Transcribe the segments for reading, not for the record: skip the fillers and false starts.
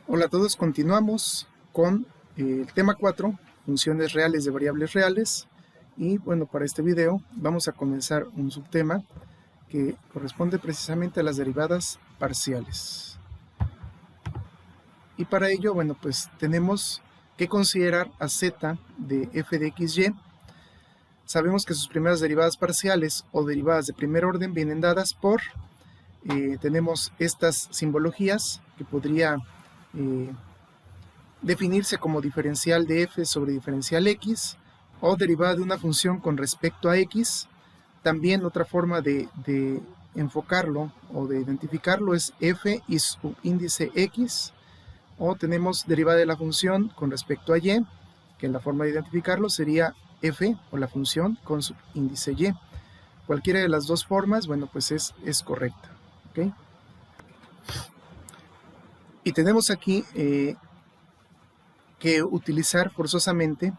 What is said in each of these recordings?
Hola a todos, continuamos con el tema 4, funciones reales de variables reales. Y bueno, para este video vamos a comenzar un subtema que corresponde precisamente a las derivadas parciales. Y para ello, bueno, pues tenemos que considerar a z de f de xy. Sabemos que sus primeras derivadas parciales o derivadas de primer orden vienen dadas por, tenemos estas simbologías que podría definirse como diferencial de f sobre diferencial x o derivada de una función con respecto a x. También otra forma de enfocarlo o de identificarlo es f y su índice x, o tenemos derivada de la función con respecto a y, que la forma de identificarlo sería f o la función con su índice y. Cualquiera de las dos formas, bueno, pues es correcta. ¿Okay? Y tenemos aquí que utilizar forzosamente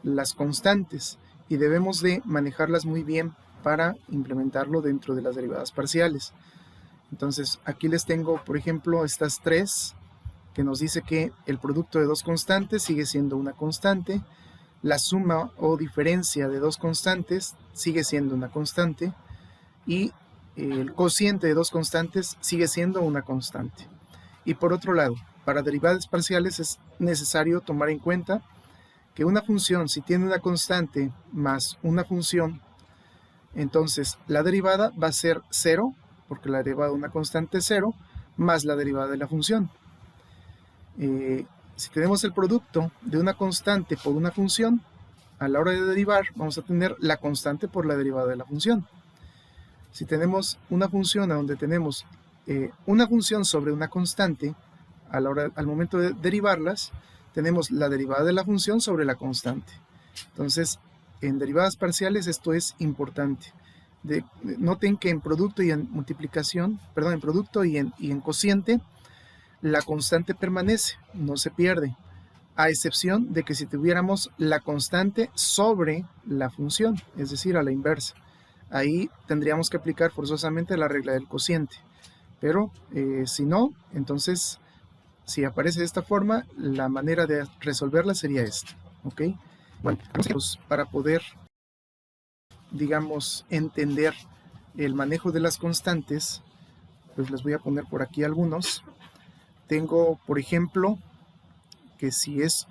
las constantes y debemos de manejarlas muy bien para implementarlo dentro de las derivadas parciales. Entonces aquí les tengo, por ejemplo, estas tres que nos dice que el producto de dos constantes sigue siendo una constante, la suma o diferencia de dos constantes sigue siendo una constante y el cociente de dos constantes sigue siendo una constante. Y por otro lado, para derivadas parciales es necesario tomar en cuenta que una función, si tiene una constante más una función, entonces la derivada va a ser 0, porque la derivada de una constante es 0, más la derivada de la función. Si tenemos el producto de una constante por una función, a la hora de derivar vamos a tener la constante por la derivada de la función. Si tenemos una función a donde tenemos una función sobre una constante, al momento de derivarlas, tenemos la derivada de la función sobre la constante. Entonces, en derivadas parciales esto es importante. Noten que en producto y en multiplicación, perdón, en producto y en cociente, la constante permanece, no se pierde, a excepción de que si tuviéramos la constante sobre la función, es decir, a la inversa. Ahí tendríamos que aplicar forzosamente la regla del cociente. Pero si no, entonces, si aparece de esta forma, la manera de resolverla sería esta. ¿Ok? Bueno, para poder, digamos, entender el manejo de las constantes, pues les voy a poner por aquí algunos. Tengo, por ejemplo, que si es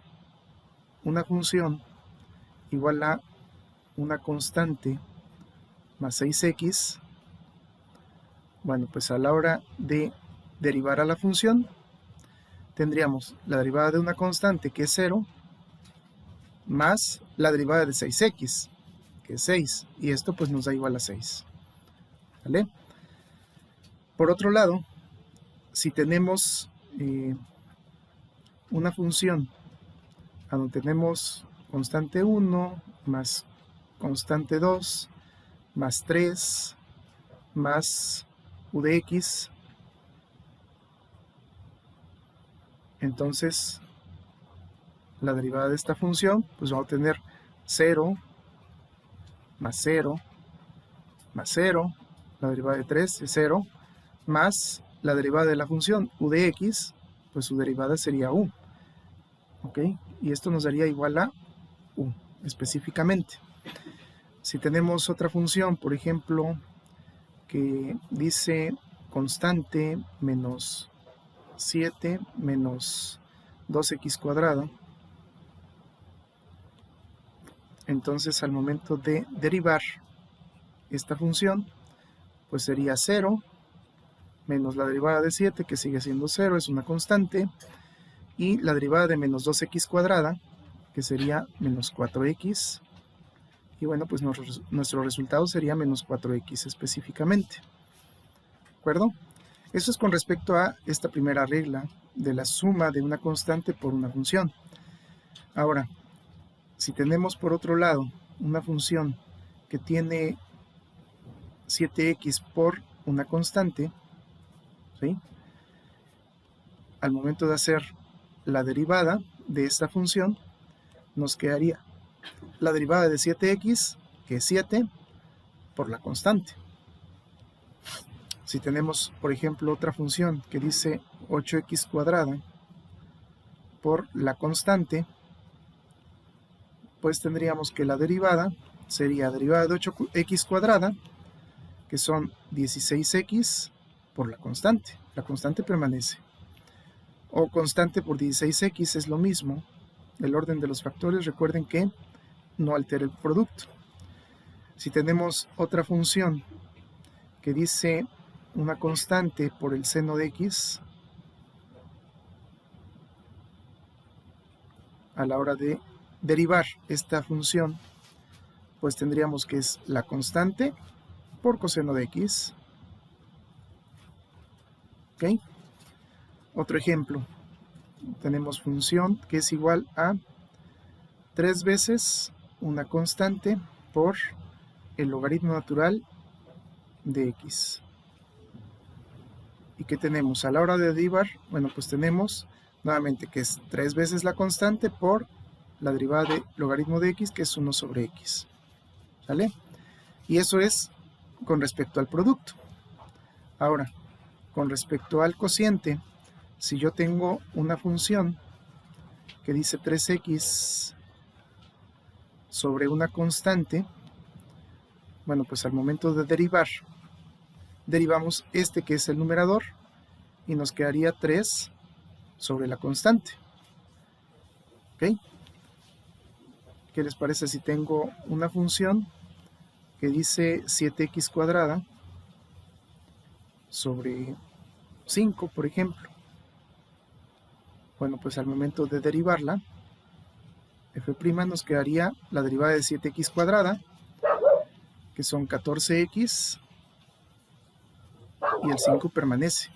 una función igual a una constante más 6x, bueno, pues a la hora de derivar a la función, tendríamos la derivada de una constante que es 0, más la derivada de 6x, que es 6, y esto pues nos da igual a 6. ¿Vale? Por otro lado, si tenemos una función a donde tenemos constante 1 más constante 2 más 3 más u de x, entonces la derivada de esta función, pues vamos a tener 0 más 0 más 0, la derivada de 3 es 0, más la derivada de la función u de x, pues su derivada sería u. ¿Ok? Y esto nos daría igual a u específicamente. Si tenemos otra función, por ejemplo, que dice constante menos 7 menos 2x cuadrado, entonces al momento de derivar esta función, pues sería 0 menos la derivada de 7, que sigue siendo 0, es una constante, y la derivada de menos 2x cuadrada, que sería menos 4x, y bueno, pues nuestro resultado sería menos 4x específicamente. ¿De acuerdo? Eso es con respecto a esta primera regla de la suma de una constante por una función. Ahora, si tenemos por otro lado una función que tiene 7x por una constante, ¿sí? Al momento de hacer la derivada de esta función, nos quedaría la derivada de 7x, que es 7, por la constante. Si tenemos, por ejemplo, otra función que dice 8x cuadrada, por la constante, pues tendríamos que la derivada sería derivada de 8x cuadrada, que son 16x por la constante permanece. O constante por 16x es lo mismo, el orden de los factores, recuerden que no altera el producto. Si tenemos otra función que dice una constante por el seno de x, a la hora de derivar esta función, pues tendríamos que es la constante por coseno de x. ¿Ok? Otro ejemplo, tenemos función que es igual a 3 veces una constante por el logaritmo natural de x. ¿Y qué tenemos? A la hora de derivar, bueno, pues tenemos nuevamente que es 3 veces la constante por la derivada de logaritmo de x, que es 1 sobre x. ¿Sale? Y eso es con respecto al producto. Ahora, con respecto al cociente, si yo tengo una función que dice 3x sobre una constante, bueno, pues al momento de derivar, derivamos este que es el numerador y nos quedaría 3 sobre la constante. ¿Ok? ¿Qué les parece si tengo una función que dice 7x cuadrada sobre 5, por ejemplo? Bueno, pues al momento de derivarla, f' nos quedaría la derivada de 7x cuadrada, que son 14x, y el 5 permanece.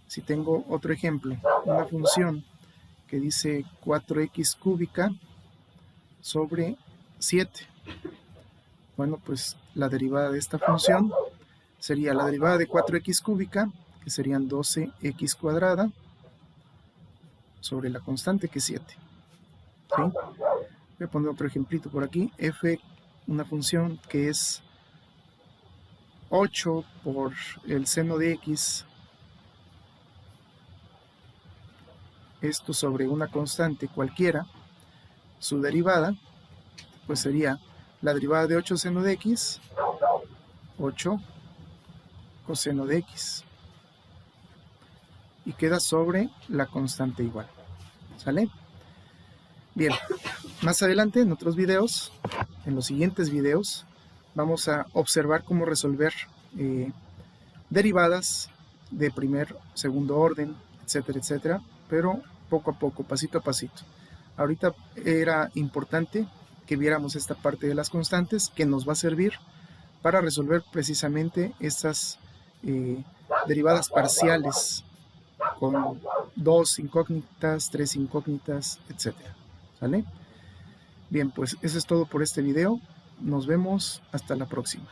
Si tengo otro ejemplo, una función que dice 4x cúbica sobre 7, bueno, pues la derivada de esta función sería la derivada de 4x cúbica, que serían 12x cuadrada, sobre la constante que es 7. ¿Sí? Voy a poner otro ejemplito por aquí. F, una función que es 8 por el seno de x, esto sobre una constante cualquiera, su derivada, pues sería la derivada de 8 seno de x, 8 coseno de x. Y queda sobre la constante igual. ¿Sale? Bien, más adelante en otros videos, en los siguientes videos, vamos a observar cómo resolver derivadas de primer, segundo orden, etcétera, etcétera, pero poco a poco, pasito a pasito. Ahorita era importante que viéramos esta parte de las constantes que nos va a servir para resolver precisamente estas derivadas parciales con 2 incógnitas, 3 incógnitas, etcétera. ¿Sale? Bien, pues eso es todo por este video. Nos vemos hasta la próxima.